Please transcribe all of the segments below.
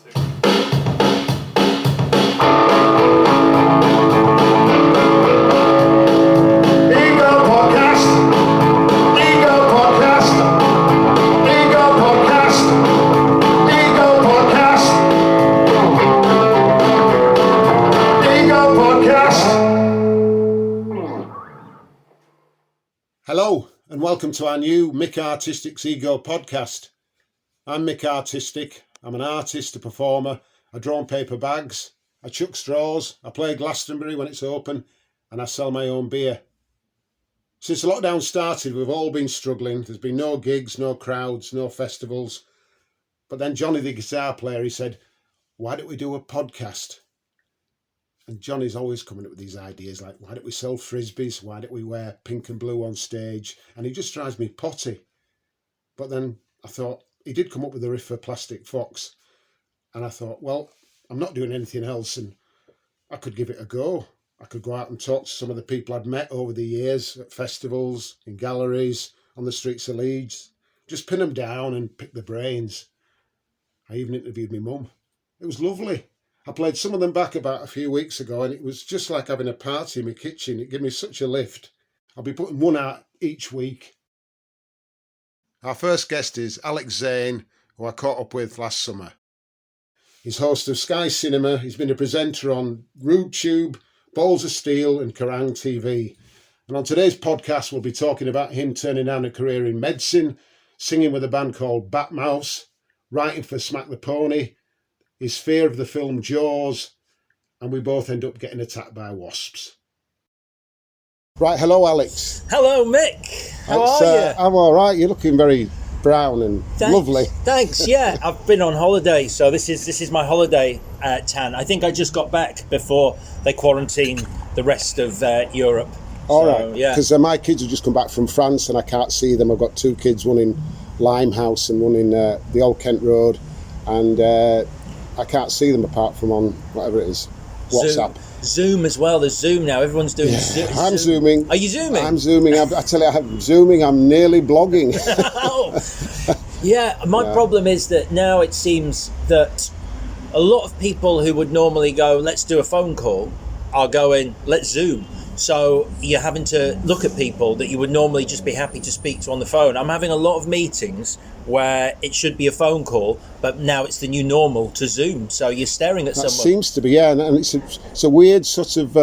Hello and welcome to our new Mik Artistik's Ego podcast. I'm Mik Artistik. I'm an artist, a performer. I draw on paper bags, I chuck straws, I play Glastonbury when it's open, and I sell my own beer. Since lockdown started, we've all been struggling. There's been no gigs, no crowds, no festivals. But then Johnny, the guitar player, he said, why don't we do a podcast? And Johnny's always coming up with these ideas like, why don't we sell frisbees? Why don't we wear pink and blue on stage? And he just drives me potty. But then I thought, he did come up with a riff for Plastic Fox. And I thought, well, I'm not doing anything else and I could give it a go. I could go out and talk to some of the people I'd met over the years at festivals, in galleries, on the streets of Leeds. Just pin them down and pick their brains. I even interviewed my mum. It was lovely. I played some of them back about a few weeks ago and it was just like having a party in my kitchen. It gave me such a lift. I'll be putting one out each week. Our first guest is Alex Zane, who I caught up with last summer. He's host of Sky Cinema. He's been a presenter on Rude Tube, Balls of Steel and Kerrang TV. And on today's podcast, we'll be talking about him turning down a career in medicine, singing with a band called Bat Mouse, writing for Smack the Pony, his fear of the film Jaws, and we both end up getting attacked by wasps. Right, hello Alex. Hello Mick, how are you? I'm all right, you're looking very brown and lovely. Thanks, yeah, I've been on holiday, so this is my holiday tan. I think I just got back before they quarantined the rest of Europe. All right, yeah. Because my kids have just come back from France and I can't see them. I've got two kids, one in Limehouse and one in the Old Kent Road, and I can't see them apart from on whatever it is, WhatsApp. Zoom as well. There's Zoom now. Everyone's doing Zoom. I'm zooming. Are you zooming? I'm zooming. I tell you, I'm zooming. I'm nearly blogging. Yeah, my problem is that now it seems that a lot of people who would normally go, let's do a phone call, are going, let's Zoom. So you're having to look at people that you would normally just be happy to speak to on the phone. I'm having a lot of meetings where it should be a phone call, but now it's the new normal to Zoom. So you're staring at someone. That seems to be, yeah, and it's a weird sort of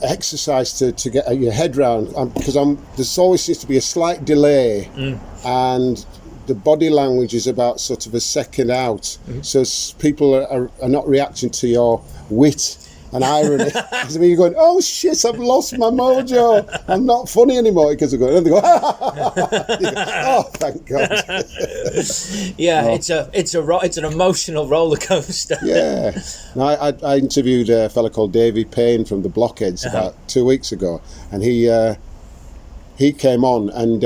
exercise to get your head round, because there's always seems to be a slight delay, and the body language is about sort of a second out, so people are not reacting to your wit and irony. Because you're going, oh shit, I've lost my mojo. I'm not funny anymore. Because they're going, and they go, oh, thank God. Yeah, it's an emotional roller coaster. Yeah. Now, I interviewed a fella called Davey Payne from the Blockheads about 2 weeks ago, and he came on and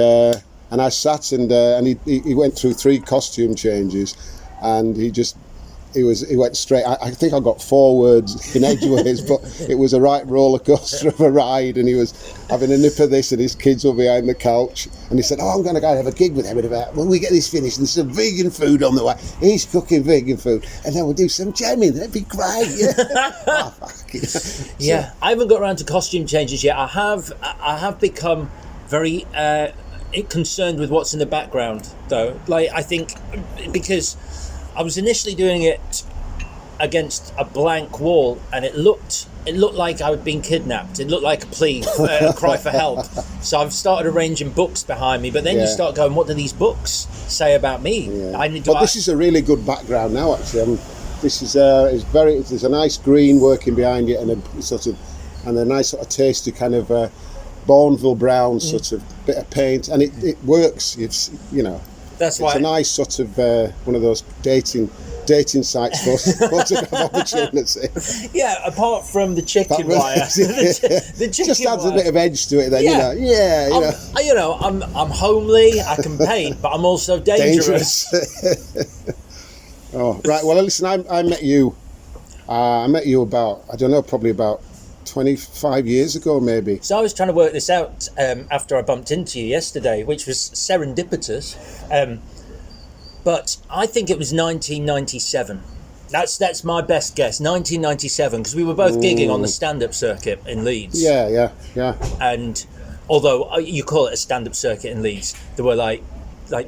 I sat and he went through 3 costume changes, and he went straight. I think I got 4 words in edgeways, but it was a right roller coaster of a ride, and he was having a nip of this and his kids were behind the couch, and he said, oh, I'm going to go and have a gig with him in about, when we get this finished, and there's some vegan food on the way. He's cooking vegan food, and then we'll do some jamming. That'd be great. Yeah. Oh, fuck it. Yeah, I haven't got around to costume changes yet. I have become very concerned with what's in the background, though. Like, I think because I was initially doing it against a blank wall, and it looked like I had been kidnapped. It looked like a plea, a cry for help. So I've started arranging books behind me, but then you start going, what do these books say about me? Yeah. This is a really good background now, actually. This is there's a nice green working behind it, and a nice sort of tasty kind of Bourneville brown sort of bit of paint, and it works. It's That's why it's a nice sort of one of those dating sites for photograph opportunity. Yeah, apart from the chicken wire, the chicken just adds wire. a bit of edge to it. Then I'm homely. I can paint, but I'm also dangerous. Oh right. Well, listen. I met you. About probably about 25 years ago, maybe. So I was trying to work this out after I bumped into you yesterday, which was serendipitous. but I think it was 1997. That's my best guess, 1997, because we were both gigging on the stand-up circuit in Leeds. Yeah. And although you call it a stand-up circuit in Leeds, there were like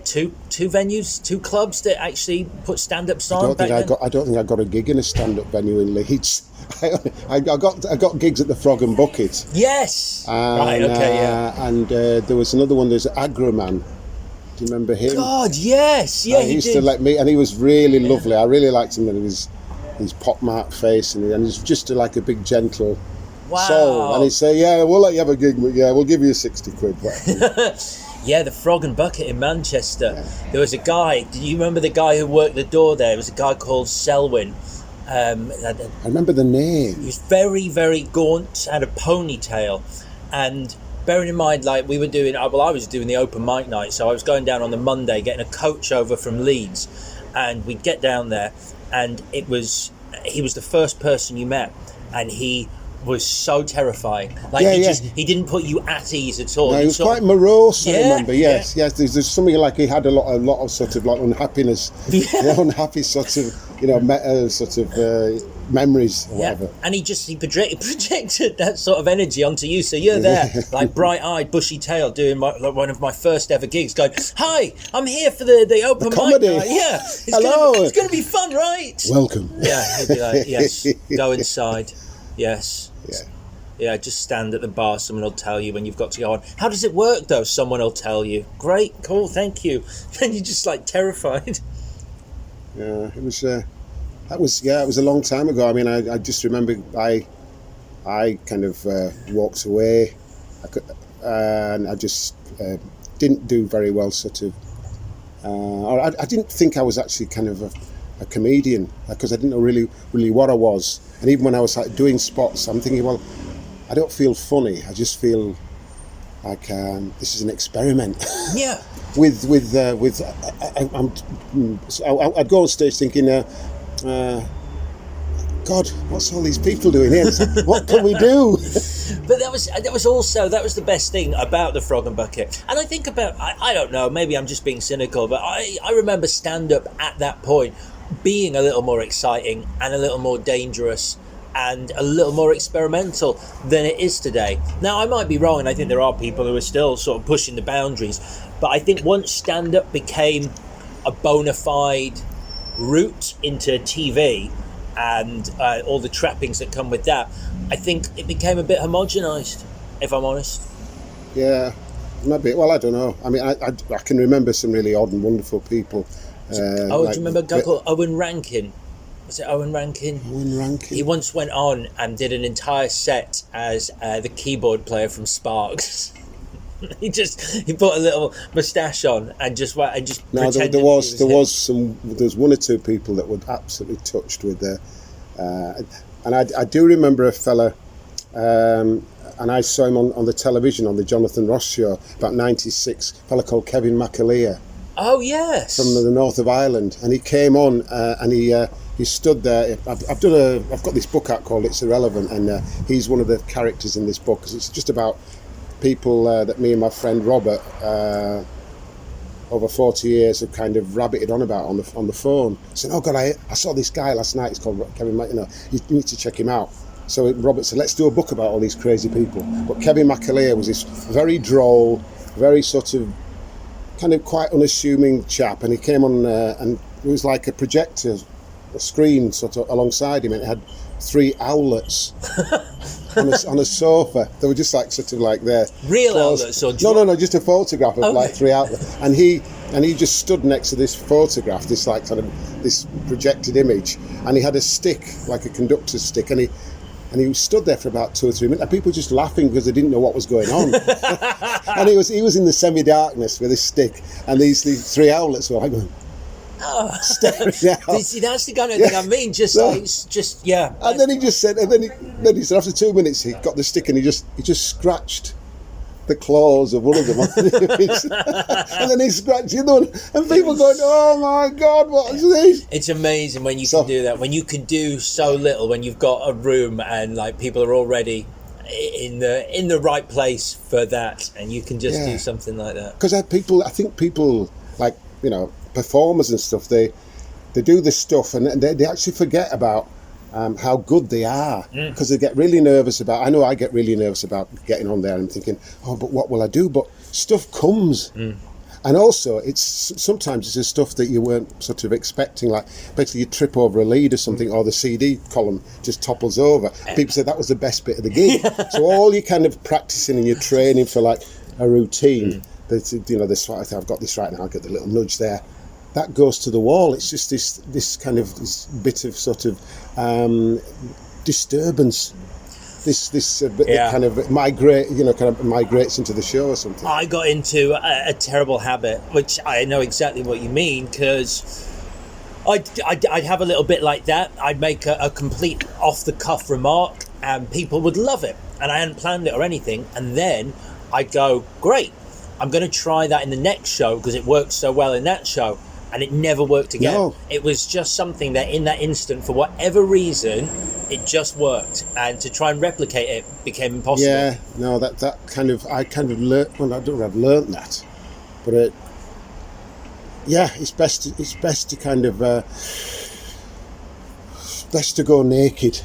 two venues, two clubs that actually put stand-ups on. I don't think I got a gig in a stand-up venue in Leeds. I got gigs at the Frog and Bucket. Yes. And, and there was another one. There's Agraman. Do you remember him? God, yes. Yeah, he used to let me, and he was really lovely. I really liked him. And his pockmarked face, and he's just like a big gentle soul. And he'd say, "Yeah, we'll let you have a gig, but yeah, we'll give you 60 quid." Yeah, the Frog and Bucket in Manchester. Yeah. There was a guy. Do you remember the guy who worked the door there? It was a guy called Selwyn. I remember the name. He was very, very gaunt, had a ponytail, and bearing in mind, like I was doing the open mic night, so I was going down on the Monday, getting a coach over from Leeds, and we'd get down there, and he was the first person you met, and he was so terrifying. He didn't put you at ease at all. No, he was quite morose. I remember. Yes. There's something like he had a lot of sort of like unhappiness, unhappy sort of memories or whatever. And he projected that sort of energy onto you. So you're there, like bright-eyed, bushy-tailed, doing one of my first ever gigs, going, "Hi, I'm here for the open comedy mic night. Yeah, hello, it's going to be fun, right? Welcome." Yeah, he'd be like, "Yes, go inside. Yes." Yeah, just stand at the bar. Someone will tell you when you've got to go on. How does it work, though? Someone will tell you. Great, cool, thank you. And you're just like terrified. Yeah, it was. It was a long time ago. I mean, I just remember I kind of walked away, and I just didn't do very well. Sort of, or I didn't think I was actually kind of a comedian, because I didn't know really what I was. And even when I was like doing spots, I'm thinking, well, I don't feel funny. I just feel like this is an experiment. Yeah. I'd go on stage thinking, God, what's all these people doing here? What can we do? But that was the best thing about the Frog and Bucket. And I think about, I don't know, maybe I'm just being cynical, but I remember stand-up at that point being a little more exciting and a little more dangerous and a little more experimental than it is today. Now, I might be wrong, and I think there are people who are still sort of pushing the boundaries, but I think once stand-up became a bona fide route into TV and all the trappings that come with that, I think it became a bit homogenised, if I'm honest. Yeah, maybe. Well, I don't know. I mean, I can remember some really odd and wonderful people. Do you remember a guy called Owen Rankin? Was it Owen Rankin? Owen Rankin. He once went on and did an entire set as the keyboard player from Sparks. He put a little moustache on and just No, there was one or two people that were absolutely touched with and I do remember a fella, and I saw him on the television on the Jonathan Ross show about '96. A fella called Kevin McAleer. Oh yes, from the north of Ireland, and he came on and he stood there. I've got this book out called It's Irrelevant, and he's one of the characters in this book, because it's just about people that me and my friend Robert over 40 years have kind of rabbited on about on the phone, saying, "Oh God, I saw this guy last night. He's called Kevin. You need to check him out." So Robert said, "Let's do a book about all these crazy people." But Kevin McAleer was this very droll, very sort of kind of quite unassuming chap, and he came on and it was like a projector, a screen sort of alongside him, and it had 3 owlets on a sofa. They were just like sort of like there. Real owlets or no, just a photograph of like 3 outlets, and he just stood next to this photograph, this like kind of this projected image, and he had a stick, like a conductor's stick, and he stood there for about 2 or 3 minutes, and people just laughing because they didn't know what was going on. And he was in the semi-darkness with his stick, and these 3 outlets were like going, staring out. See, that's the kind of thing I mean. Yeah. And then he just said, he said after 2 minutes he got the stick and he just scratched the claws of one of them on the image. And then he scratched the other one, and people going, "Oh my God, what is this?" It's amazing when you can do that, when you can do so little, when you've got a room and like people are already in the right place for that, and you can just do something like that. Because I think people like, performers and stuff, they do this stuff and they actually forget about how good they are, because they get really nervous about. I know I get really nervous about getting on there and thinking, oh, but what will I do? But stuff comes. And also, sometimes it's the stuff that you weren't sort of expecting, like basically you trip over a lead or something, or the CD column just topples over. People say that was the best bit of the gig. So all you're kind of practicing and you're training for like a routine. You know, this I've got this right now. I'll get the little nudge there. That goes to the wall. It's just this kind of this bit of sort of disturbance. This kind of migrates into the show or something. I got into a terrible habit, which I know exactly what you mean, because I'd have a little bit like that. I'd make a complete off-the-cuff remark, and people would love it, and I hadn't planned it or anything, and then I'd go, great, I'm going to try that in the next show because it worked so well in that show. And it never worked again. No. It was just something that in that instant, for whatever reason, it just worked. And to try and replicate it became impossible. Yeah, no, that kind of, I kind of learned, well, I don't know if I've learned that, but it's best to kind of, best to go naked.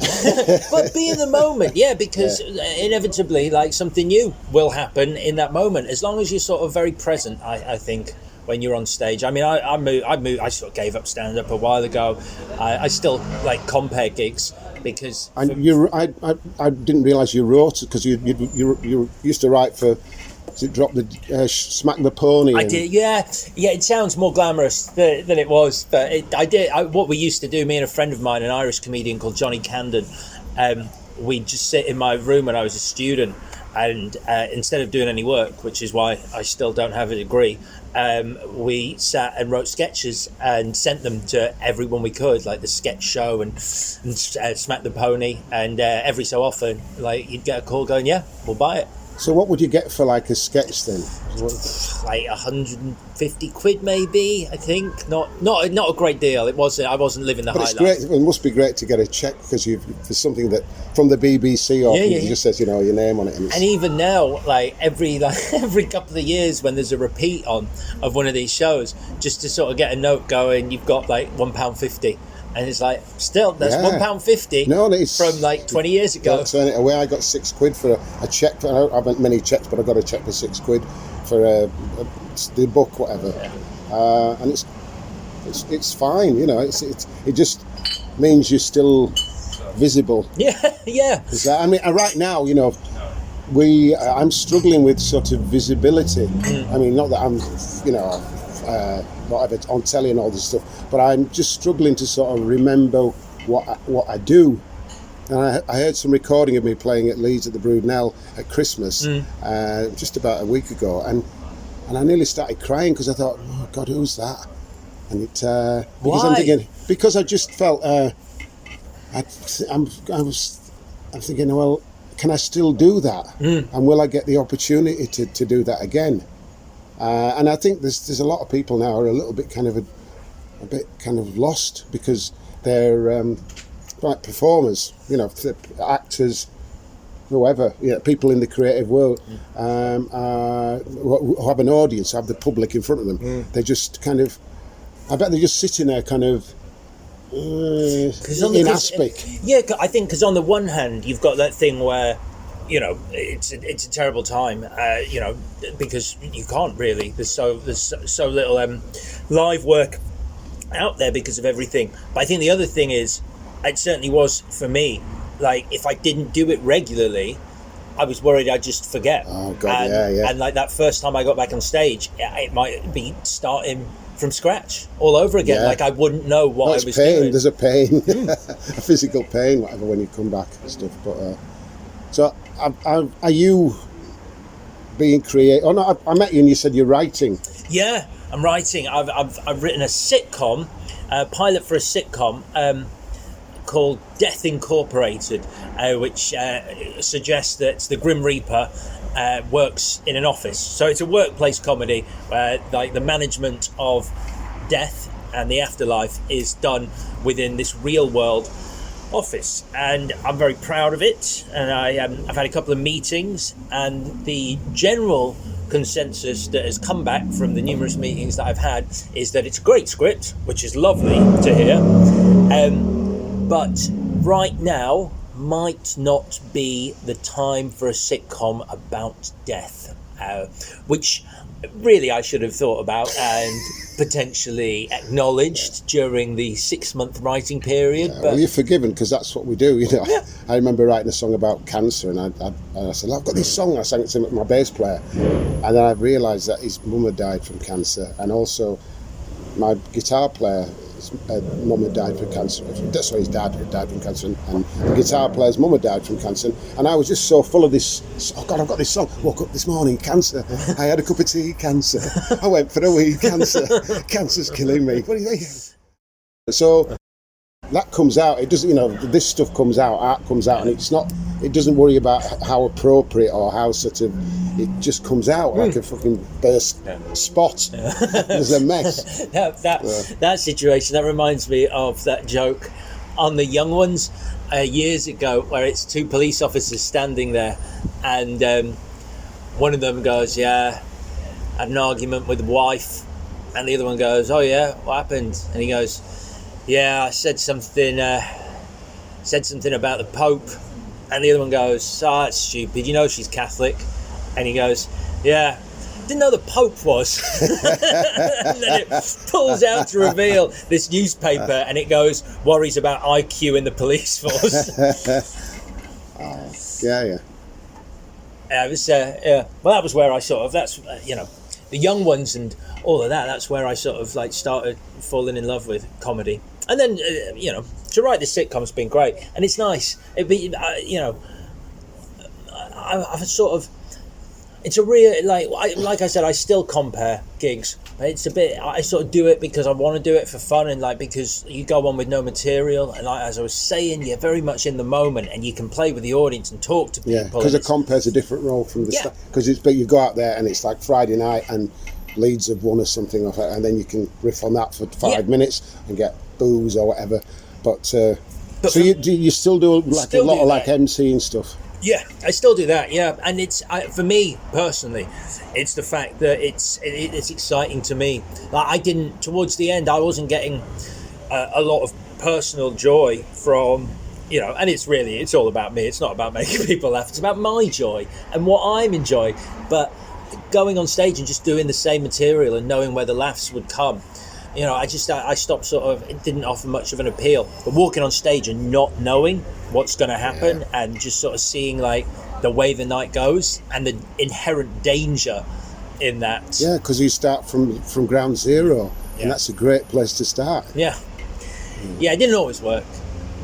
But be in the moment, because inevitably, like, something new will happen in that moment, as long as you're sort of very present, I think. When you're on stage, I mean, I sort of gave up stand-up a while ago. I still like compare gigs because. And I didn't realise you wrote, because you used to write for. Was it Drop the Smack the Pony? I did, yeah. It sounds more glamorous than it was, but I did. What we used to do, me and a friend of mine, an Irish comedian called Johnny Camden, we'd just sit in my room when I was a student, and instead of doing any work, which is why I still don't have a degree. We sat and wrote sketches and sent them to everyone we could, like the Sketch Show and Smack the Pony, and every so often, like, you'd get a call going, yeah, we'll buy it. So what would you get for like a sketch then? Like 150 quid maybe, I think. Not a great deal. It wasn't. I wasn't living the high life. Great. It must be great to get a check, because there's something that from the BBC or it just says, you know, your name on it. And even now, like every couple of years when there's a repeat on of one of these shows, just to sort of get a note going, you've got like £1.50. And it's like, still, that's £1.50 from like 20 years ago. Don't turn it away. I got £6 for a check. I haven't many checks, but I got a check for £6 for the book, whatever. Yeah. And it's fine, you know. It just means you're still visible. Yeah. I mean, right now, you know, I'm struggling with sort of visibility. I mean, not that I'm, you know, whatever, on telly and all this stuff, but I'm just struggling to sort of remember what I do. And I heard some recording of me playing at Leeds at the Broodnell at Christmas just about a week ago, and I nearly started crying because I thought, oh God, who's that? And because I just felt I'm thinking, well, can I still do that? And will I get the opportunity to do that again? And I think there's a lot of people now are a little bit kind of lost, because they're like performers, you know, actors, whoever, you know, people in the creative world who have an audience, have the public in front of them. They just kind of, I bet they're just sitting there kind of in aspic. Yeah, I think because on the one hand you've got that thing where, you know, it's a terrible time, you know, because you can't really. There's so little live work out there because of everything. But I think the other thing is, it certainly was for me, like, if I didn't do it regularly, I was worried I'd just forget. Oh God, yeah. And like that first time I got back on stage, it might be starting from scratch all over again. Like I wouldn't know what I was doing. There's a pain, a physical pain, whatever, when you come back and stuff. But so, are you being creative? Oh no, I met you and you said you're writing. Yeah, I'm writing. I've written a sitcom, a pilot for a sitcom called Death Incorporated, which suggests that the Grim Reaper works in an office. So it's a workplace comedy where, like, the management of death and the afterlife is done within this real world office, and I'm very proud of it. And I've had a couple of meetings, and the general consensus that has come back from the numerous meetings that I've had is that it's a great script, which is lovely to hear, but right now might not be the time for a sitcom about death, which really I should have thought about and potentially acknowledged during the 6-month writing period. But well, you're forgiven, because that's what we do, you know. Yeah. I remember writing a song about cancer, and I said, I've got this song. I sang it to my bass player, and then I realised that his mum had died from cancer, and also my guitar player, his mum had died from cancer. Sorry, his dad had died from cancer, and the guitar player's mum had died from cancer. And I was just so full of this, oh God, I've got this song. Woke up this morning, cancer. I had a cup of tea, cancer. I went for a wee, cancer. Cancer's killing me. What do you think? So that comes out. It doesn't, you know, this stuff comes out, art comes out, and it's not, it doesn't worry about how appropriate or how sort of, it just comes out like a fucking burst spot. There's a mess. That situation, that reminds me of that joke on The Young Ones years ago, where it's 2 police officers standing there, and one of them goes, yeah, I had an argument with the wife, and the other one goes, oh yeah, what happened? And he goes, yeah, I said something about the Pope. And the other one goes, oh, that's stupid, you know she's Catholic. And he goes, yeah, didn't know the Pope was. And then it pulls out to reveal this newspaper, and it goes, worries about IQ in the police force. Yeah. It was, yeah. Well, that was where I sort of, that's, you know, The Young Ones and all of that, that's where I sort of like started falling in love with comedy. And then, you know, to write this sitcom's been great, and it's nice. You know, I've sort of, it's a real, like I said, I still compare gigs. It's a bit, I sort of do it because I want to do it for fun, and like because you go on with no material, and like as I was saying, you're very much in the moment, and you can play with the audience and talk to people. Yeah, because a compare's a different role from the start. Because but you go out there and it's like Friday night and Leeds have won or something, and then you can riff on that for 5 minutes and get booze or whatever. But so you still do like a lot of like MC and stuff. Yeah, I still do that. Yeah, and it's for me personally, it's the fact that it's exciting to me. Like I didn't towards the end, I wasn't getting a lot of personal joy from, you know, and it's all about me. It's not about making people laugh. It's about my joy and what I'm enjoying. But going on stage and just doing the same material and knowing where the laughs would come, you know, I stopped sort of, it didn't offer much of an appeal. But walking on stage and not knowing what's going to happen and just sort of seeing like the way the night goes and the inherent danger in that. Yeah, because you start from ground zero, and that's a great place to start. Yeah, it didn't always work.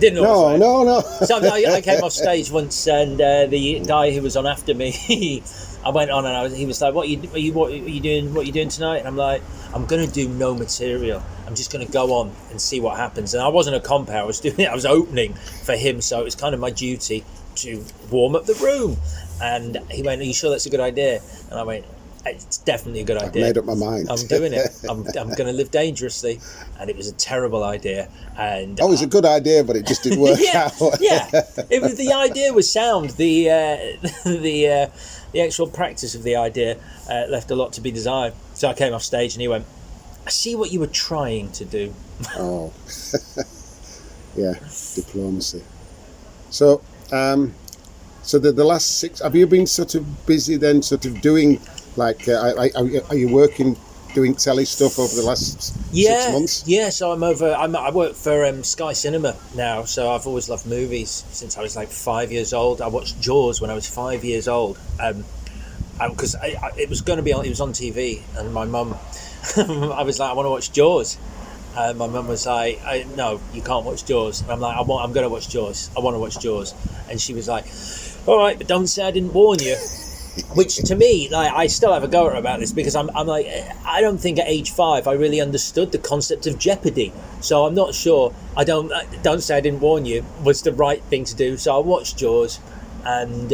No. So I came off stage once, and the guy who was on after me, I went on and he was like, "What are you doing tonight?" And I'm like, "I'm going to do no material. I'm just going to go on and see what happens." And I wasn't a compere. I was opening for him, so it was kind of my duty to warm up the room. And he went, "Are you sure that's a good idea?" And I went, "It's definitely a good idea. I've made up my mind. I'm doing it. I'm going to live dangerously." And it was a terrible idea. And it was a good idea, but it just didn't work out. It was, the idea was sound. The actual practice of the idea left a lot to be desired. So I came off stage, and he went, "I see what you were trying to do." Oh, yeah, diplomacy. So, the last 6, have you been sort of busy then, sort of doing like, are you working, doing telly stuff over the last 6 months? Yeah, so I work for Sky Cinema now, so I've always loved movies since I was like 5 years old. I watched Jaws when I was 5 years old, because it was going to be on, it was on TV, and my mum, I was like, I want to watch Jaws. My mum was like, no, you can't watch Jaws. And I'm like, I'm going to watch Jaws. I want to watch Jaws. And she was like, all right, but don't say I didn't warn you. Which to me, like, I still have a go at her about this, because I'm like, I don't think at age 5 I really understood the concept of jeopardy. So I'm not sure. Don't say I didn't warn you was the right thing to do. So I watched Jaws, and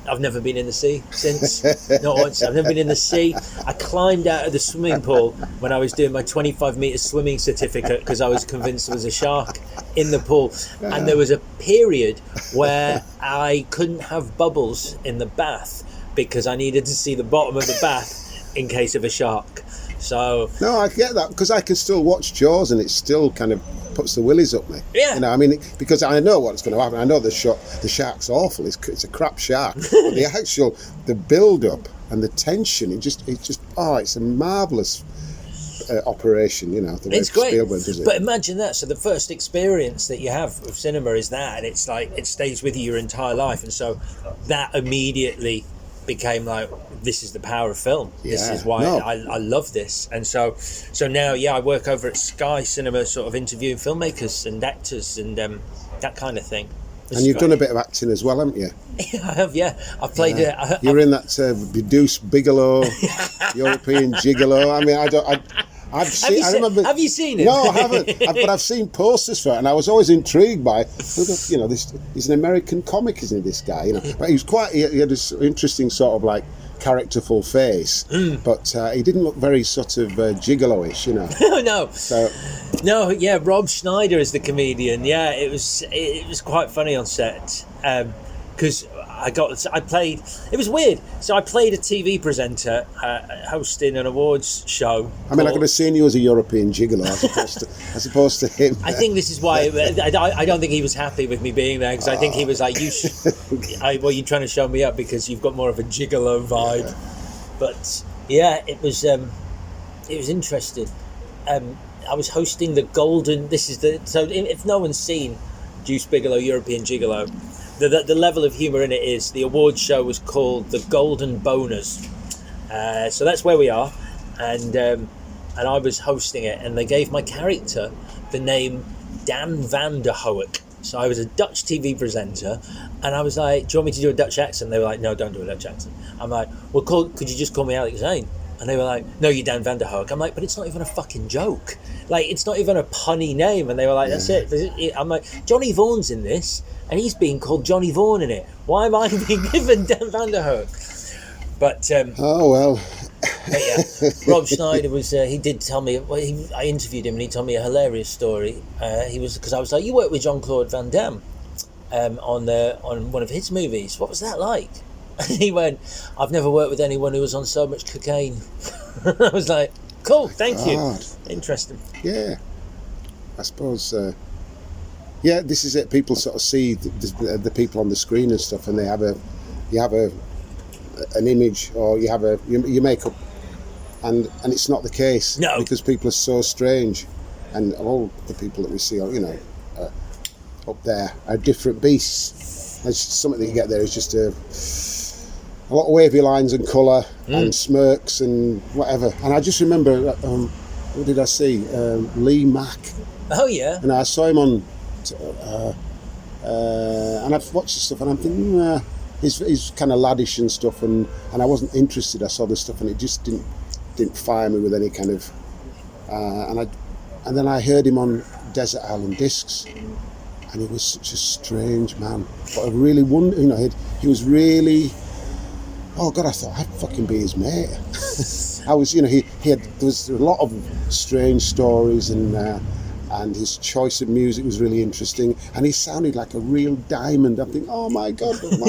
I've never been in the sea since. Not once. I've never been in the sea. I climbed out of the swimming pool when I was doing my 25-metre swimming certificate because I was convinced there was a shark in the pool. And there was a period where I couldn't have bubbles in the bath because I needed to see the bottom of the bath in case of a shark. So no, I get that, because I can still watch Jaws and it still kind of puts the willies up me. Yeah. You know, I mean, because I know what's going to happen. I know the shark's awful. It's a crap shark. But the build up and the tension, it's a marvellous operation, you know. The way it's great. Spielberg does it. But imagine that. So the first experience that you have of cinema is that, and it's like it stays with you your entire life. And so that immediately became like, this is the power of film. This is why I love this. And so now, I work over at Sky Cinema, sort of interviewing filmmakers and actors and that kind of thing. And you've done a bit of acting as well, haven't you? Yeah, I have. Yeah, I've played. You're in that Deuce Bigelow, European Gigolo. I mean, I've seen. I remember. Have you seen it? No, I haven't. But I've seen posters for it, and I was always intrigued by. You know, he's an American comic, isn't he? This guy, you know. But he was he had this interesting sort of like characterful face, but he didn't look very sort of gigolo-ish, you know. No. So. No, yeah, Rob Schneider is the comedian. Yeah, it was quite funny on set because I played. It was weird. So I played a TV presenter hosting an awards show. I mean, I could have seen you as a European gigolo as opposed to him. I think this is why I don't think he was happy with me being there, because I think he was like, you're trying to show me up because you've got more of a gigolo vibe. Yeah. But yeah, it was interesting. I was hosting the Golden. So if no one's seen Deuce Bigelow, European Gigolo, the level of humour in it is, the awards show was called the Golden Boners. So that's where we are, and I was hosting it, and they gave my character the name Dan van der Hoek. So I was a Dutch TV presenter, and I was like, "Do you want me to do a Dutch accent?" They were like, "No, don't do a Dutch accent." I'm like, "Well, could you just call me Alex Zane?" And they were like, "No, you're Dan van der Hoek." I'm like, "But it's not even a fucking joke. Like, it's not even a punny name." And they were like, "That's it." I'm like, "Johnny Vaughan's in this, and he's being called Johnny Vaughan in it. Why am I being given Dan van der Hoek?" But oh well. But yeah, Rob Schneider was. He did tell me. Well, I interviewed him, and he told me a hilarious story. Because I was like, "You worked with Jean-Claude Van Damme on one of his movies. What was that like?" And he went, "I've never worked with anyone who was on so much cocaine." I was like, "Cool, thank you. Interesting." Yeah, I suppose. Yeah, this is it. People sort of see the people on the screen and stuff, and you have an image, or you make up, and it's not the case. No, because people are so strange, and all the people that we see, you know, up there are different beasts. There's something that you get there is just a lot of wavy lines and colour and smirks and whatever. And I just remember, what did I see? Lee Mack. Oh yeah. And I saw him on, and I've watched the stuff, and I'm thinking, he's kind of laddish and stuff, and I wasn't interested. I saw the stuff, and it just didn't fire me with any kind of. And then I heard him on Desert Island Discs, and he was such a strange man. But I really wondered, you know, he was really. Oh God! I thought I'd fucking be his mate. I was, you know, there was a lot of strange stories, and his choice of music was really interesting, and he sounded like a real diamond. I'm thinking, oh my God, but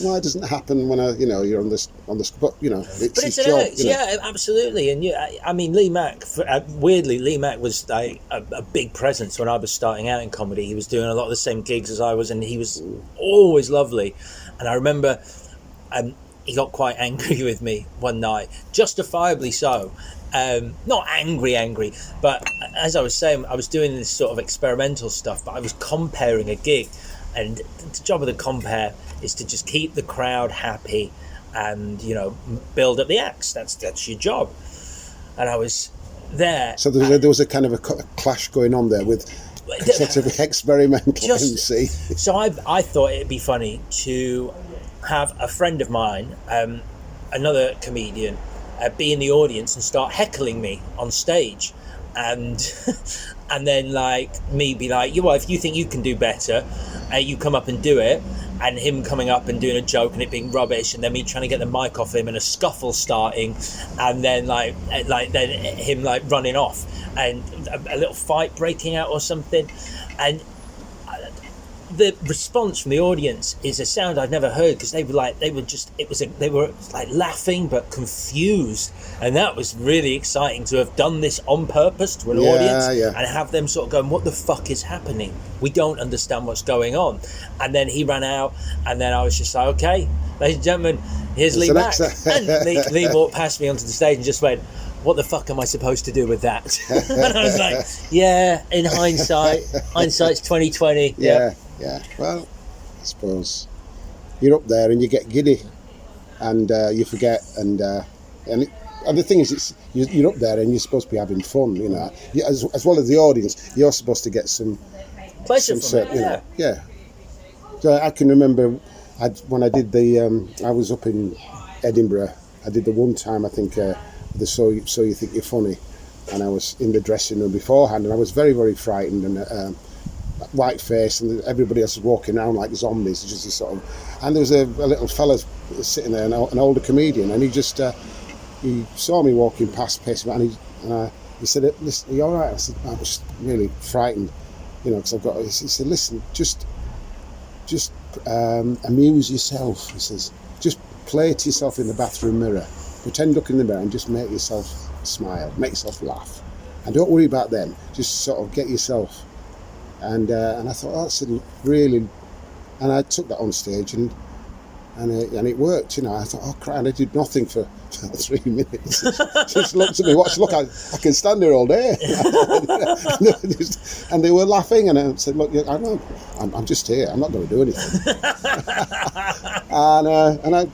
why doesn't it happen when you're on this? But you know, it's his job. Yeah, absolutely. And I mean, Lee Mack. Weirdly, Lee Mack was like a big presence when I was starting out in comedy. He was doing a lot of the same gigs as I was, and he was always lovely. And I remember. He got quite angry with me one night, justifiably so. Not angry, but as I was saying, I was doing this sort of experimental stuff, but I was comparing a gig, and the job of the compare is to just keep the crowd happy and, you know, build up the acts. That's your job. And I was there. So there was a kind of a clash going on there with sort of experimental MC. So I thought it'd be funny to have a friend of mine, another comedian, be in the audience and start heckling me on stage, and then like me be like, well, if you think you can do better, you come up and do it, and him coming up and doing a joke and it being rubbish, and then me trying to get the mic off him and a scuffle starting, and then like then him like running off and a little fight breaking out or something. And the response from the audience is a sound I'd never heard, because they were laughing but confused, and that was really exciting to have done this on purpose to an audience and have them sort of going, what the fuck is happening? We don't understand what's going on. And then he ran out, and then I was just like, okay, ladies and gentlemen, here's Lee Mack. And Lee walked past me onto the stage and just went, what the fuck am I supposed to do with that? And I was like, yeah, in hindsight's 2020. Yeah. Well, I suppose you're up there and you get giddy, and you forget, and the thing is, you're up there and you're supposed to be having fun, you know. As well as the audience, you're supposed to get some pleasure from it. You know, yeah. So I can remember when I did I was up in Edinburgh. I did the one time, I think, the So You Think You're Funny, and I was in the dressing room beforehand, and I was very, very frightened, and white face, and everybody else was walking around like zombies, just a sort of, and there was a little fella sitting there, an older comedian, and he just he saw me walking past, pacing, and he said, "Listen, are you all right?" I said, "I was really frightened, you know, because I've got." He said, "Listen, just amuse yourself." He says, "Just play to yourself in the bathroom mirror, pretend look in the mirror, and just make yourself smile, make yourself laugh, and don't worry about them. Just sort of get yourself." And I thought, oh, that's really, and I took that on stage, and it worked, you know. I thought, oh crap, and I did nothing for 3 minutes. Just looked at me, look, I can stand here all day. And they were laughing, and I said, look, I know, I'm just here, I'm not going to do anything. and I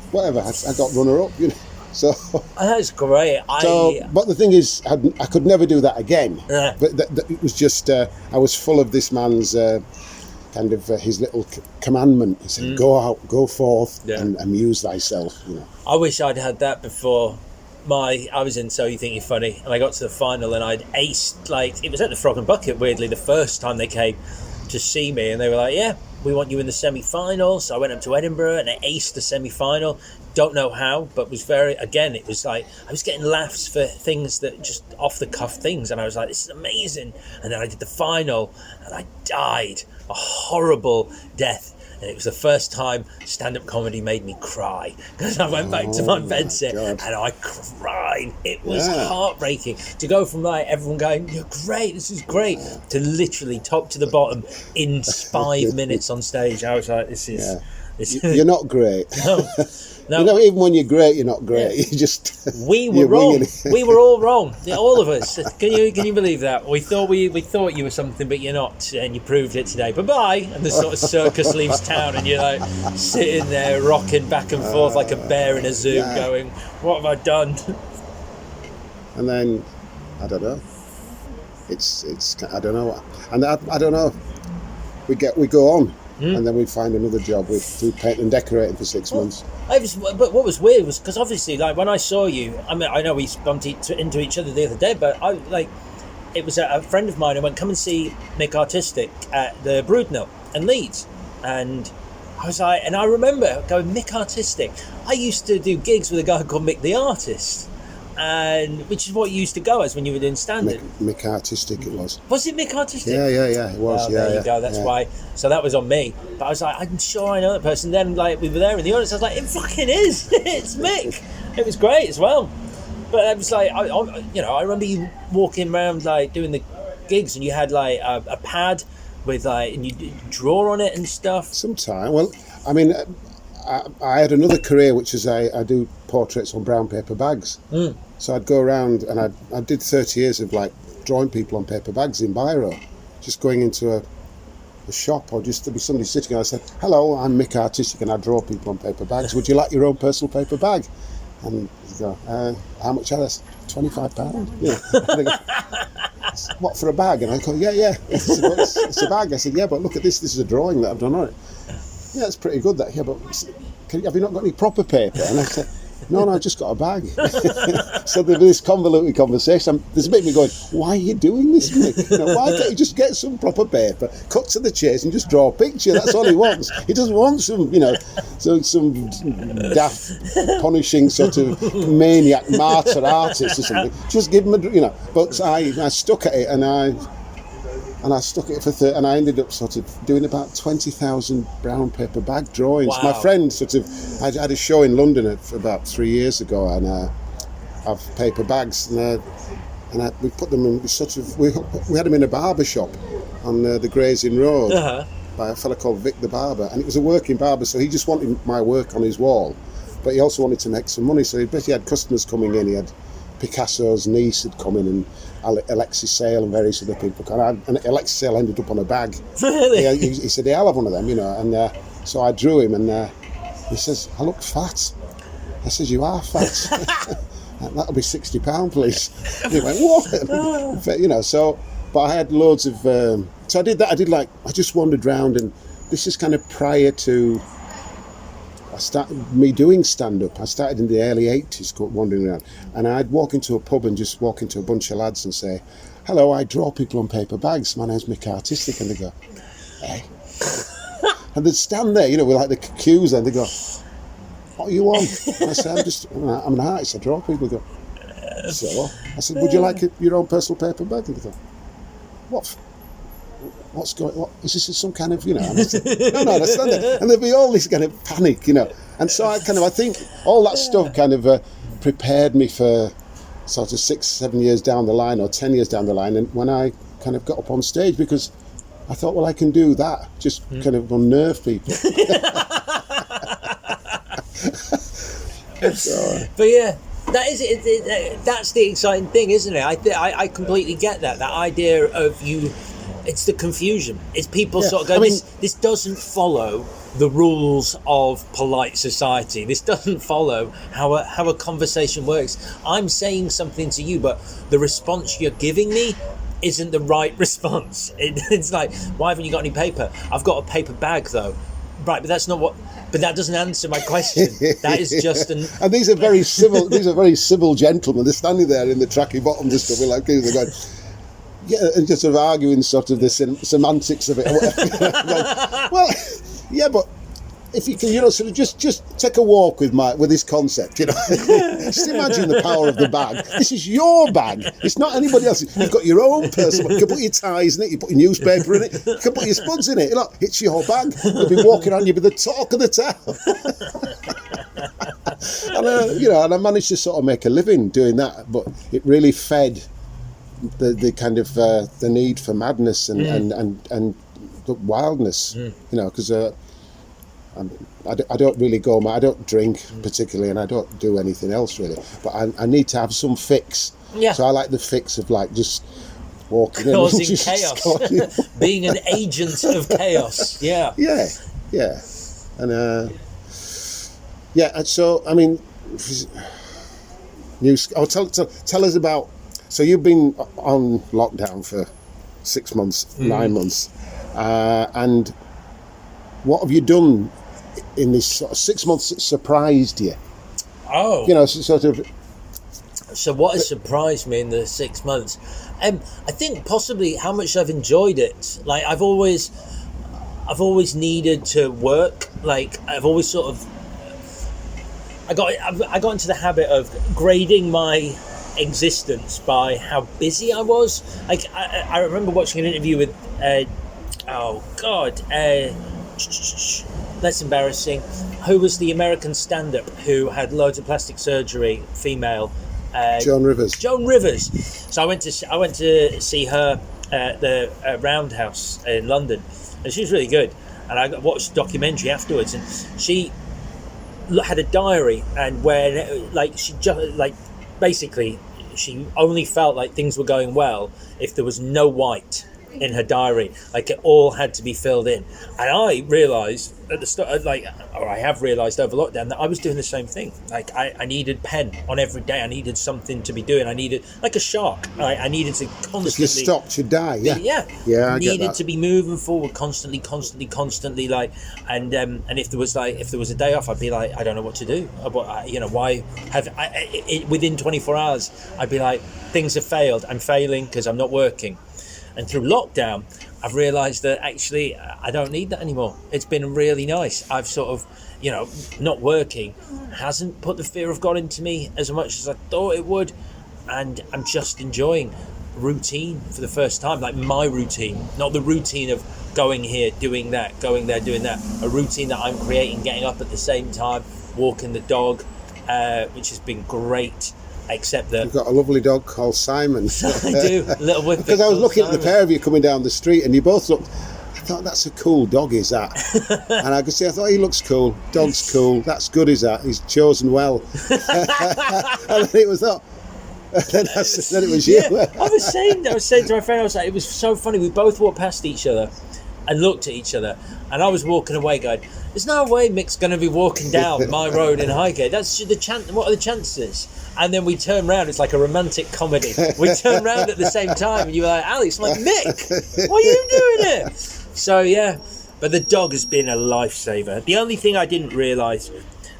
got runner up, you know. So that's great. But the thing is, I could never do that again. But it was just I was full of this man's kind of his little commandment. He said, "Go out, go forth, and amuse thyself." You know. I wish I'd had that before. I was in So You Think You're Funny, and I got to the final, and I'd aced, like, it was at the Frog and Bucket, weirdly, the first time they came to see me, and they were like, "Yeah, we want you in the semi-final." So I went up to Edinburgh and I aced the semi-final. Don't know how, but it was like I was getting laughs for things that just off the cuff things, and I was like, this is amazing. And then I did the final and I died a horrible death, and it was the first time stand-up comedy made me cry, because I went back to my bedsit and I cried. It was heartbreaking to go from like everyone going, "You're great, this is great," to literally top to the bottom in 5 minutes on stage. I was like, this is you're not great. No. You know, even when you're great, you're not great. You just we were wrong. We were all wrong. All of us. Can you believe that? We thought you were something, but you're not, and you proved it today. Bye bye. And the sort of circus leaves town, and you're like sitting there rocking back and forth like a bear in a zoo, going, "What have I done?" And then I don't know. It's I don't know. And I don't know. We go on. And then we find another job. We do paint and decorating for 6 months. But what was weird was, because obviously, like, when I saw you, I mean, I know we bumped into each other the other day, but it was a friend of mine who went, "Come and see Mik Artistik at the Broodmill in Leeds," and I was like, and I remember going, "Mik Artistik." I used to do gigs with a guy called Mik the Artist, and which is what you used to go as when you were doing stand-up. Mik Artistik, it was. Was it Mik Artistik? Yeah, it was. Well, there you go. That's why. So that was on me. But I was like, I'm sure I know that person. Then, like, we were there in the audience. I was like, it fucking is. It's Mik. It was great as well. But it was like, I remember you walking around like doing the gigs, and you had like a pad with like, and you draw on it and stuff. Sometime. Well, I mean, I had another career, which is I do portraits on brown paper bags. So I'd go around, and I did 30 years of like drawing people on paper bags in Biro, just going into a shop, or just there'd be somebody sitting, and I said, "Hello, I'm Mik Artistik, and I draw people on paper bags. Would you like your own personal paper bag?" And you go, "How much are this? £25?" Yeah. "What, for a bag?" And I go, "Yeah." It's a bag. I said, "Yeah, but look at this. This is a drawing that I've done on it." "Yeah, it's pretty good, that." "Yeah, but have you not got any proper paper?" And I said, No, I just got a bag. So there's this convoluted conversation. There's a bit of me going, why are you doing this, Mik? You know, why can't you just get some proper paper, cut to the chase, and just draw a picture? That's all he wants. He doesn't want some daft, punishing sort of maniac martyr artist or something. Just give him But I stuck at it, and And I stuck it for and I ended up sort of doing about 20,000 brown paper bag drawings. Wow. My friend I had a show in London about 3 years ago, and of paper bags, we put them in we had them in a barber shop on the Gray's Inn Road by a fella called Vic the Barber, and it was a working barber, so he just wanted my work on his wall, but he also wanted to make some money, so he basically had customers coming in. He had Picasso's niece had come in, and Alexis Sale and various other people. And Alexis Sale ended up on a bag. Really? He said, I'll have one of them, and so I drew him, and he says, I look fat. I says, you are fat. That'll be £60, please. And he went, what? So, but I had loads of, so I did that. I just wandered round, and this is kind of prior to me doing stand-up. I started in the early 80s wandering around, and I'd walk into a pub and just walk into a bunch of lads and say, hello, I draw people on paper bags, my name's Mik Artistik, and they go, hey. And they'd stand there, with like the queues, and they go, what are you on? And I said, I'm an artist, I draw people. They go, so? I said, would you like your own personal paper bag? And they go, what's going on? What, is this some kind of, And I said, no, I stand there. And there'd be all this kind of panic, And so I think all that stuff kind of prepared me for sort of 6-7 years down the line, or 10 years down the line, and when I kind of got up on stage, because I thought, well, I can do that, just kind of unnerve people. But yeah, that is it. That's the exciting thing, isn't it? I completely get that idea of you. It's the confusion. It's people sort of go, this doesn't follow the rules of polite society. This doesn't follow how a conversation works. I'm saying something to you, but the response you're giving me isn't the right response. It's like, why haven't you got any paper? I've got a paper bag though. Right, but that's not what. But that doesn't answer my question. That is just an. And these are very civil. These are very civil gentlemen. They're standing there in the tracky bottoms and stuff. We're like, they're going, and just sort of arguing sort of the semantics of it. Well, yeah, but if you can, sort of just take a walk with this concept, Just imagine the power of the bag. This is your bag. It's not anybody else's. You've got your own personal. You can put your ties in it. You put your newspaper in it. You can put your spuds in it. Look, it's your bag. You'll be walking around. You'll be the talk of the town. And I managed to sort of make a living doing that, but it really fed the kind of the need for madness and the wildness, because. I don't really I don't drink particularly, and I don't do anything else really, but I need to have some fix. So I like the fix of like just walking causing in chaos. Being an agent of chaos. Yeah and so I mean, tell us about, so you've been on lockdown for 6 months, 9 months, and what have you done in this sort of 6 months that surprised you? Sort of. So what has surprised me in the 6 months? I think possibly how much I've enjoyed it. Like I've always needed to work. Like I've always sort of. I got into the habit of grading my existence by how busy I was. Like I remember watching an interview with. That's embarrassing. Who was the American stand-up who had loads of plastic surgery? Female. Joan Rivers. So I went to see her at the Roundhouse in London, and she was really good. And I watched a documentary afterwards, and she had a diary, and when basically she only felt like things were going well if there was no white in her diary. Like it all had to be filled in. And I realised at the start, I have realised over lockdown, that I was doing the same thing. Like I needed pen on every day. I needed something to be doing. I needed, like a shark, I needed to constantly. If you stopped, you die. Yeah. I needed get that. to be moving forward constantly. Like, and if there was a day off, I'd be like, I don't know what to do. Why have within 24 hours, I'd be like, things have failed. I'm failing because I'm not working. And through lockdown, I've realised that actually I don't need that anymore. It's been really nice. I've sort of, not working hasn't put the fear of God into me as much as I thought it would. And I'm just enjoying routine for the first time, like my routine, not the routine of going here, doing that, going there, doing that. A routine that I'm creating, getting up at the same time, walking the dog, which has been great. Except that you've got a lovely dog called Simon. I do, a little whippet. Because I was looking Simon. at the pair of you coming down the street, and you both looked. I thought, that's a cool dog, is that? And I could say, I thought, he looks cool. Dog's cool. That's good, is that? He's chosen well. And then it was that. Then it was you. Yeah, I was saying to my friend, I was like, it was so funny. We both walked past each other and looked at each other, and I was walking away going, there's no way Mik's going to be walking down my road in Highgate. That's the chance. What are the chances? And then we turn round. It's like a romantic comedy. We turn round at the same time, and you were like, Alex. I'm like, Mik, what are you doing here? So yeah, but the dog has been a lifesaver. The only thing I didn't realise,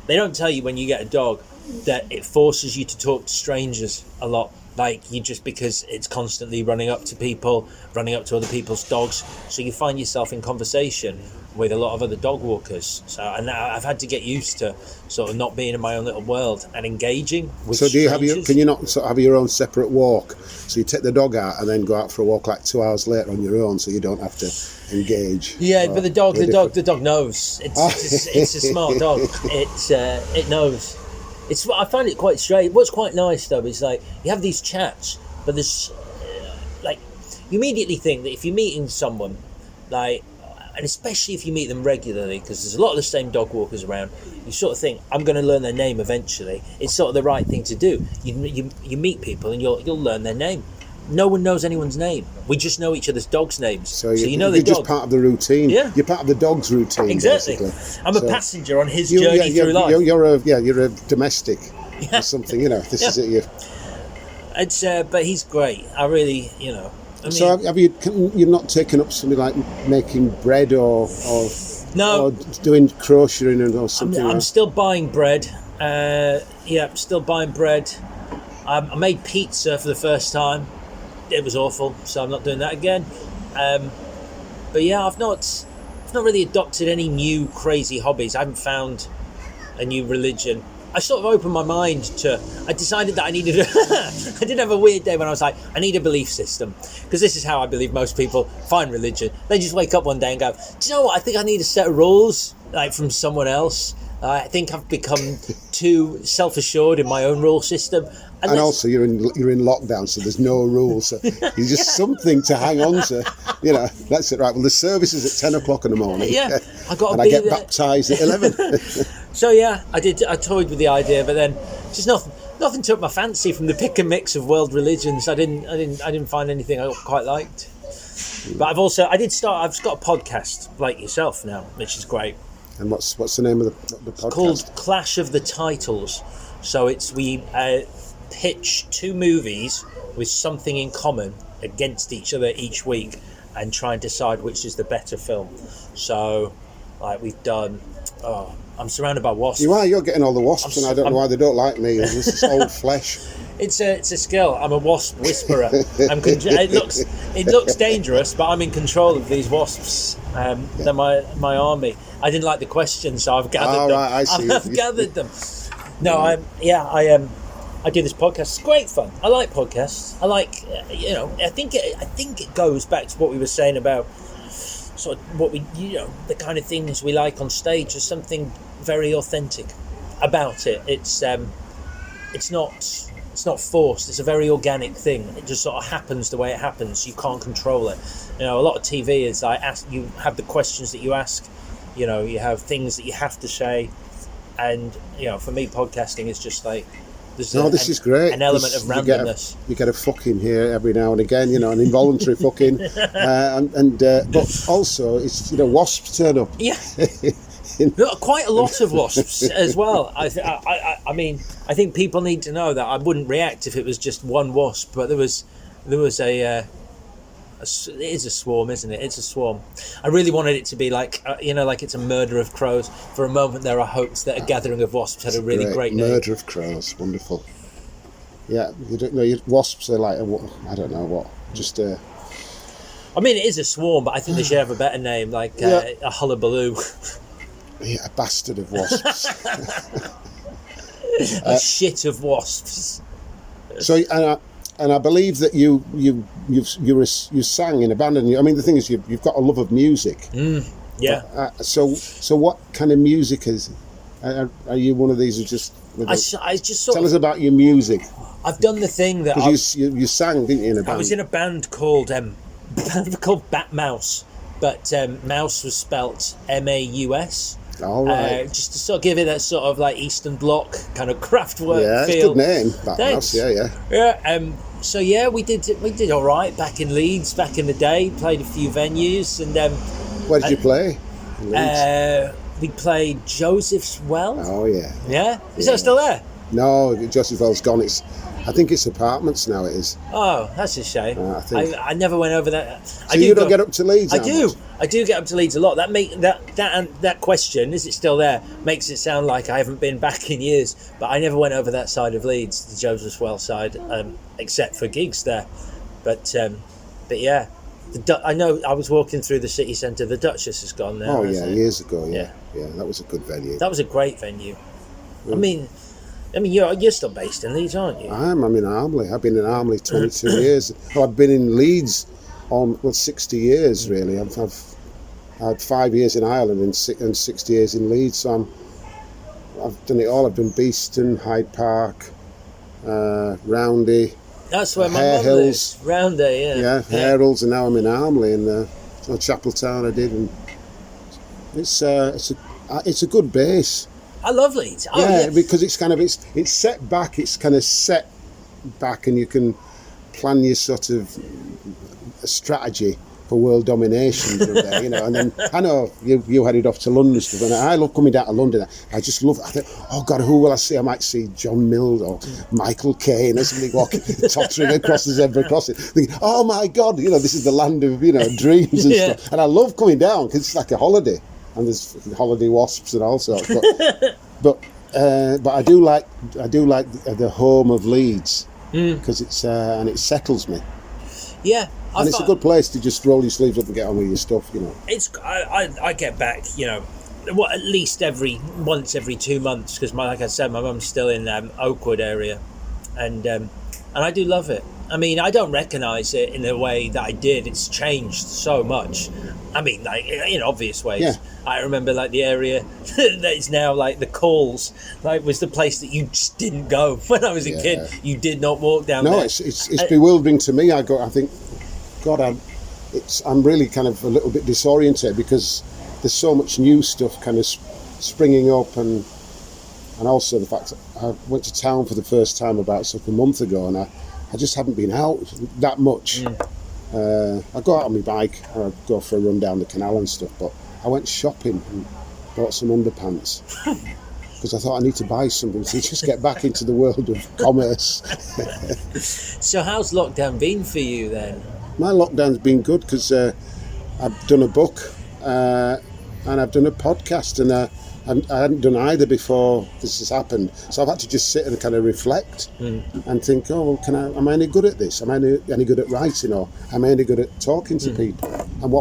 they don't tell you when you get a dog that it forces you to talk to strangers a lot. Like, you just, because it's constantly running up to people, running up to other people's dogs, so you find yourself in conversation with a lot of other dog walkers. So, and I've had to get used to sort of not being in my own little world and engaging with So do you strangers. can you not sort of have your own separate walk? So you take the dog out and then go out for a walk like 2 hours later on your own, so you don't have to engage. Yeah, but the dog knows. It's a smart dog. It knows. I find it quite strange. What's quite nice though is, like, you have these chats, but there's like, you immediately think that if you're meeting someone, like, and especially if you meet them regularly, because there's a lot of the same dog walkers around, you sort of think, I'm going to learn their name eventually. It's sort of the right thing to do. You meet people and you'll learn their name. No one knows anyone's name. We just know each other's dogs' names. So you know the you're dog. just part of the routine. Yeah. You're part of the dog's routine. Exactly. Basically. I'm a passenger on his journey through life. You're a domestic or something. You know, this is it. It's but he's great. I really, I mean, So have you've not taken up something like making bread or no, or doing crocheting or something? I'm still buying bread. I'm still buying bread. I made pizza for the first time. It was awful, so I'm not doing that again. But yeah, I've not really adopted any new crazy hobbies. I haven't found a new religion. I sort of opened my mind to. I decided that I needed. I did have a weird day when I was like, I need a belief system, because this is how I believe most people find religion. They just wake up one day and go, do you know what? I think I need a set of rules, like, from someone else. I think I've become too self-assured in my own rule system. And also, you're in lockdown, so there's no rules. So you're just something to hang on to. That's it, right? Well, the service is at 10 o'clock in the morning. Yeah, I got to and be I get there. baptised at 11. So yeah, I toyed with the idea, but then just nothing took my fancy from the pick and mix of world religions. I didn't find anything I quite liked. But I've got a podcast like yourself now, which is great. And what's the name of the podcast? It's called Clash of the Titles. So we pitch two movies with something in common against each other each week and try and decide which is the better film. So, like, we've done. Oh, I'm surrounded by wasps. You're getting all the wasps, and I don't know why they don't like me. This is old flesh. It's a skill. I'm a wasp whisperer. It looks dangerous, but I'm in control of these wasps. They're my army. I didn't like the question, so I've gathered them. Right, I see. I've gathered them. No, I do this podcast. It's great fun. I like podcasts. I like, I think it goes back to what we were saying about sort of what we, the kind of things we like on stage. There's something very authentic about it. It's not forced. It's a very organic thing. It just sort of happens the way it happens. You can't control it. A lot of TV is like, you have the questions that you ask. You have things that you have to say, and for me, podcasting is just like this is great. An element of randomness. You get a fucking here every now and again, an involuntary fucking, but also it's wasps turn up. Yeah. Quite a lot of wasps as well. I mean, I think people need to know that I wouldn't react if it was just one wasp, but there was it is a swarm, isn't it? It's a swarm. I really wanted it to be like, like it's a murder of crows. For a moment there, I hoped that a gathering of wasps had a really great name. Murder of crows, wonderful. Yeah, you don't know. Wasps are like, I don't know what, just I mean, it is a swarm, but I think they should have a better name, like a hullabaloo. Yeah, a bastard of wasps. A shit of wasps. So And I believe that you sang in a band, and I mean the thing is you've got a love of music. Yeah. But, so what kind of music is? Are you one of these who just? I just sort tell of, us about your music. I've done the thing that You sang, didn't you, in a band? I was in a band called Bat Mouse, but Mouse was spelt Maus. All right. Just to sort of give it that sort of like Eastern Bloc kind of Kraftwerk Yeah, it's a feel. good name. Bat Thanks. Mouse, yeah. Yeah. So yeah, we did all right back in Leeds back in the day. Played a few venues, and Where did you play? In Leeds? we played Joseph's Well. Oh yeah. Yeah, is that still there? No, Joseph Well's gone. I think it's apartments now. It is. Oh, that's a shame. I think. I never went over that. So you don't get up to Leeds? I that do. much? I do get up to Leeds a lot. That question, is it still there, makes it sound like I haven't been back in years. But I never went over that side of Leeds, the Joseph's Well side, except for gigs there. But yeah, I know I was walking through the city centre. The Duchess has gone there. Oh yeah, hasn't it? years ago. Yeah, that was a good venue. That was a great venue. I mean, you're still based in Leeds, aren't you? I'm in Armley. I've been in Armley 22 years. Oh, I've been in Leeds 60 years really. I've had 5 years in Ireland and 60 years in Leeds. So I've done it all. I've done Beeston, Hyde Park, Roundy. That's where my Hare mum Hills. lives. Round there, yeah. Yeah, Hare Hills, and now I'm in Armley, and Chapeltown I did, and it's a good base. I love Leeds. Oh, Yeah, because it's set back. It's kind of set back, and you can plan your sort of strategy for world domination from there, And then I know you headed off to London and stuff, and I love coming down to London. I just love it. I think, oh God, who will I see? I might see John Mills or Michael Caine or something walking, tottering across the zebra crossing. Thinking, oh my God, this is the land of dreams and stuff. And I love coming down because it's like a holiday, and there's holiday wasps and all sorts. But I do like the home of Leeds because it settles me. Yeah. And it's a good place to just roll your sleeves up and get on with your stuff, It's I get back, at least once every 2 months because like I said, my mum's still in Oakwood area, and I do love it. I mean, I don't recognise it in the way that I did. It's changed so much. I mean, like in obvious ways. Yeah. I remember like the area that is now like the Calls, like was the place that you just didn't go when I was a kid. You did not walk down there. No, it's bewildering to me. I think, God, I'm really kind of a little bit disoriented because there's so much new stuff kind of springing up, and also the fact that I went to town for the first time about a month ago, and I just haven't been out that much. I go out on my bike, and I go for a run down the canal and stuff, but I went shopping and bought some underpants because I thought I need to buy something to just get back into the world of commerce. So how's lockdown been for you then? My lockdown's been good because I've done a book and I've done a podcast, and I hadn't done either before this has happened. So I've had to just sit and kind of reflect and think, oh, well, am I any good at this? Am I any good at writing, or am I any good at talking to people? And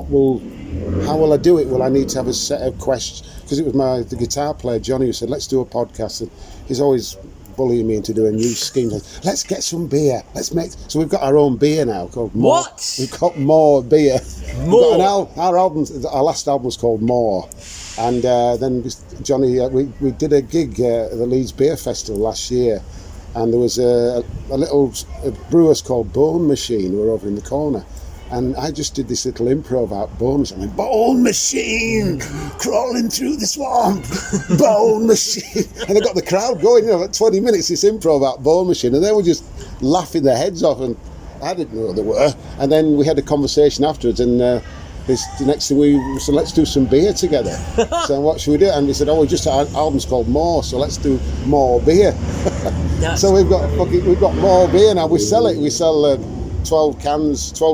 how will I do it? Will I need to have a set of questions? Because it was the guitar player, Johnny, who said, let's do a podcast. And he's always bullying me into doing new schemes. Let's get some beer. So we've got our own beer now called More. What? We've got More beer. More? Our last album was called More. And then Johnny, we did a gig at the Leeds Beer Festival last year, and there was a little brewers called Bone Machine who were over in the corner, and I just did this little improv about Bone Machine. I went, Bone Machine, crawling through the swamp, Bone Machine. And I got the crowd going, like 20 minutes, this improv about Bone Machine, and they were just laughing their heads off, and I didn't know what they were. And then we had a conversation afterwards, and the next thing we said, let's do some beer together. So what should we do? And we said, we just our album's called More, so let's do more beer. So we've got more beer now. We sell it. We sell 12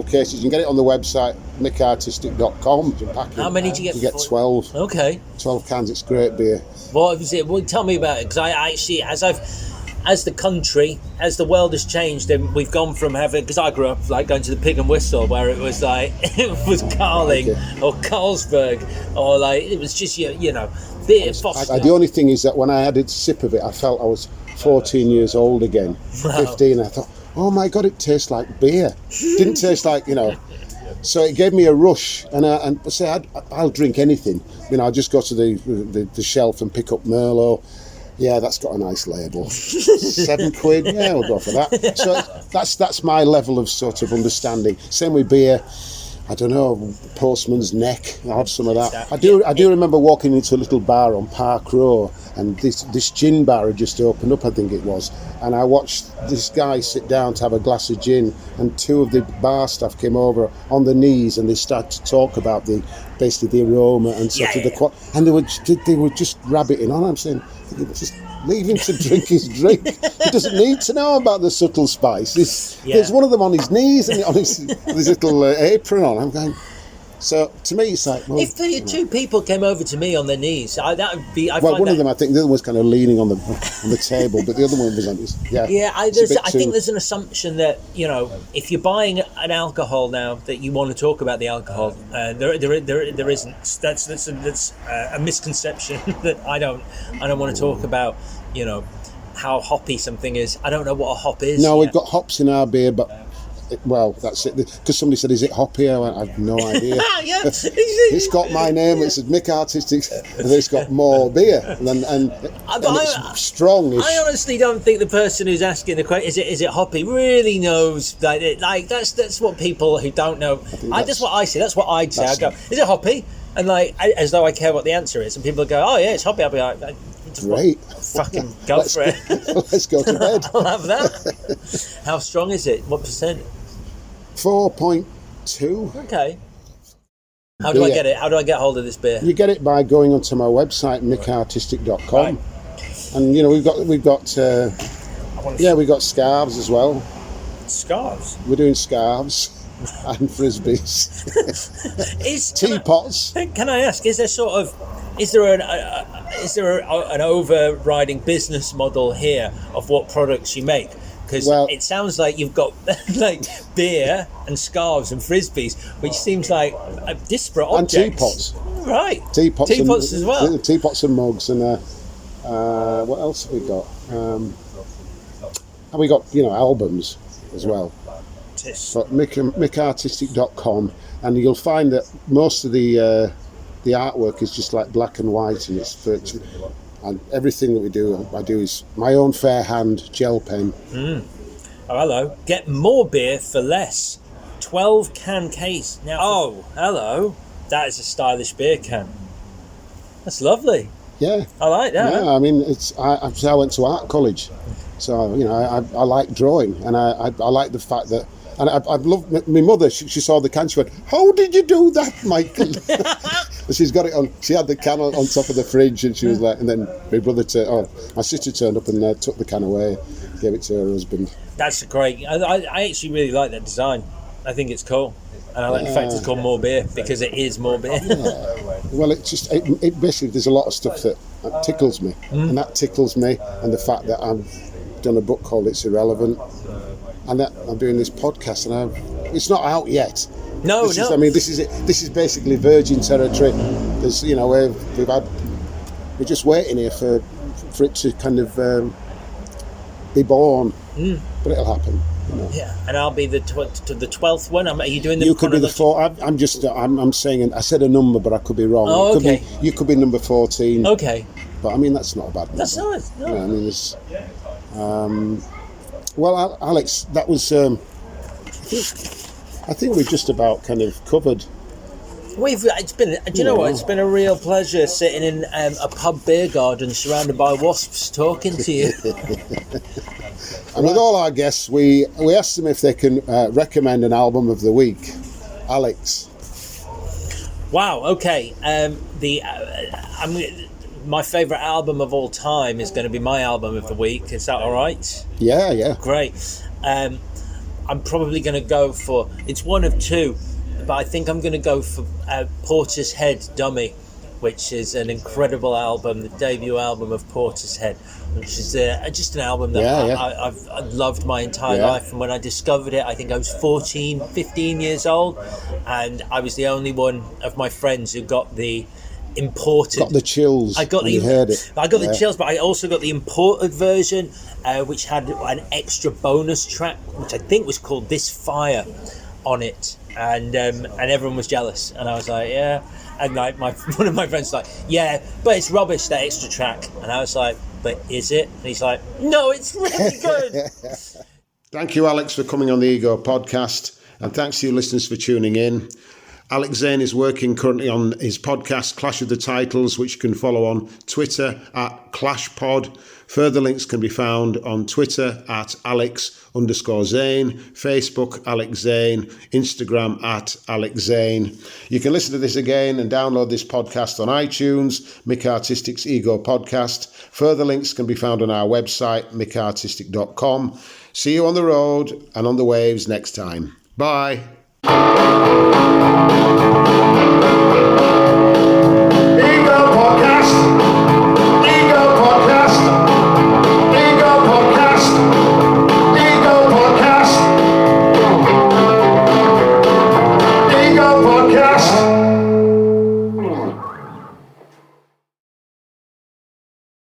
cases. You can get it on the website MikArtistik.com. How many do you get? You get 12. Okay. 12 cans. It's great beer. What was it? Well, tell me about it, because I actually, as the world has changed, and we've gone from having, because I grew up like going to the Pig and Whistle, where it was like it was Carling or Carlsberg, or like it was just beer. The only thing is that when I had a sip of it, I felt I was 14 years old again. 15. I thought, oh my God, it tastes like beer. Didn't taste like, So it gave me a rush, and I say I'll drink anything. I'll just go to the shelf and pick up Merlot. Yeah, that's got a nice label. £7, yeah, we'll go for that. So that's my level of sort of understanding. Same with beer. I don't know, Postman's Neck. I'll have some of that. I do remember walking into a little bar on Park Row, and this gin bar had just opened up, I think it was. And I watched this guy sit down to have a glass of gin, and two of the bar staff came over on their knees, and they started to talk about basically the aroma and sort of the quality. And they were just rabbiting on. I'm saying, just leave him to drink his drink. He doesn't need to know about the subtle spice. There's one of them on his knees and on his little apron on. I'm going. So to me, it's like, well, if the two people came over to me on their knees, that would be. One of them, I think, the other one was kind of leaning on the table, but the other one was on his. Yeah. Yeah, I think there's an assumption that if you're buying an alcohol now, that you want to talk about the alcohol. There isn't. That's a misconception that I don't want to talk about. How hoppy something is. I don't know what a hop is. No, we've got hops in our beer, but. Well, that's it. Because somebody said, "Is it hoppy?" I went, "I have no idea." Yeah. It's got my name. It says Mik Artistik, and it's got more beer, and it's strong. I honestly don't think the person who's asking the question, "Is it hoppy?" really knows that. That's what people who don't know. That's what I say. That's what I'd say. I go, "Is it hoppy?" And as though I care what the answer is, and people go, "Oh yeah, it's hoppy." I'll be like, "Great, fucking go for it." Let's go to bed. I'll have that. How strong is it? What percent? 4.2. Okay. How do I get it? How do I get hold of this beer? You get it by going onto my website, MikArtistik.com. Right. And we've got scarves as well. Scarves? We're doing scarves and frisbees. Teapots. Can I ask? Is there an overriding business model here of what products you make? Because it sounds like you've got beer and scarves and frisbees, which seems like disparate objects. And teapots. Right. Teapots as well. Teapots and mugs. And what else have we got? And we got, albums as well. But MikArtistik.com, and you'll find that most of the artwork is just like black and white, and it's virtually... And everything that I do is my own fair hand gel pen. Oh, hello. Get more beer for less. 12 can case. Now. Oh, hello. That is a stylish beer can. That's lovely. Yeah. I like that. Yeah, I mean, I went to art college. So, I like drawing, and I like the fact that... And I love my mother. She saw the can. She went, "How did you do that, Michael?" She's got it on. She had the can on top of the fridge, and she was like. And then my sister turned up and took the can away, gave it to her husband. That's great. I actually really like that design. I think it's cool, and I like the fact it's called More Beer because it is more beer. Yeah. Well, it basically there's a lot of stuff that tickles me, and that tickles me, and the fact that I've done a book called It's Irrelevant. And that I'm doing this podcast, and it's not out yet. No. I mean, this is it. This is basically virgin territory. There's, we're just waiting here for it to kind of be born. But it'll happen. Yeah, and I'll be the 12th one. Are you doing the? You could be the 4th. I'm saying. I said a number, but I could be wrong. Oh, okay. You could be number 14. Okay. But I mean, that's not a bad number. That's nice. No. I mean, there's. Well, Alex, that was. I think we've just about kind of covered. It's been. Do you know what? It's been a real pleasure sitting in a pub beer garden surrounded by wasps, talking to you. And with all our guests, we asked them if they can recommend an album of the week. Alex. Wow. Okay. My favourite album of all time is going to be my album of the week. Is that all right? Yeah. Great. I'm probably going to go for... It's one of two, but I think I'm going to go for Portishead Dummy, which is an incredible album, the debut album of Portishead, which is just an album that I've loved my entire life. And when I discovered it, I think I was 15 years old, and I was the only one of my friends who got the imported. Got the chills. I got when you heard it. I got the chills, but I also got the imported version, which had an extra bonus track, which I think was called "This Fire" on it, and everyone was jealous, and I was like, yeah, and like one of my friends was like, yeah, but it's rubbish, that extra track, and I was like, but is it? And he's like, no, it's really good. Thank you, Alex, for coming on the Ego podcast, and thanks to you listeners for tuning in. Alex Zane is working currently on his podcast, Clash of the Titles, which you can follow on Twitter at ClashPod. Further links can be found on Twitter at Alex_Zane, Facebook Alex Zane, Instagram at Alex Zane. You can listen to this again and download this podcast on iTunes, Mik Artistiks Ego Podcast. Further links can be found on our website, MikArtistik.com. See you on the road and on the waves next time. Bye.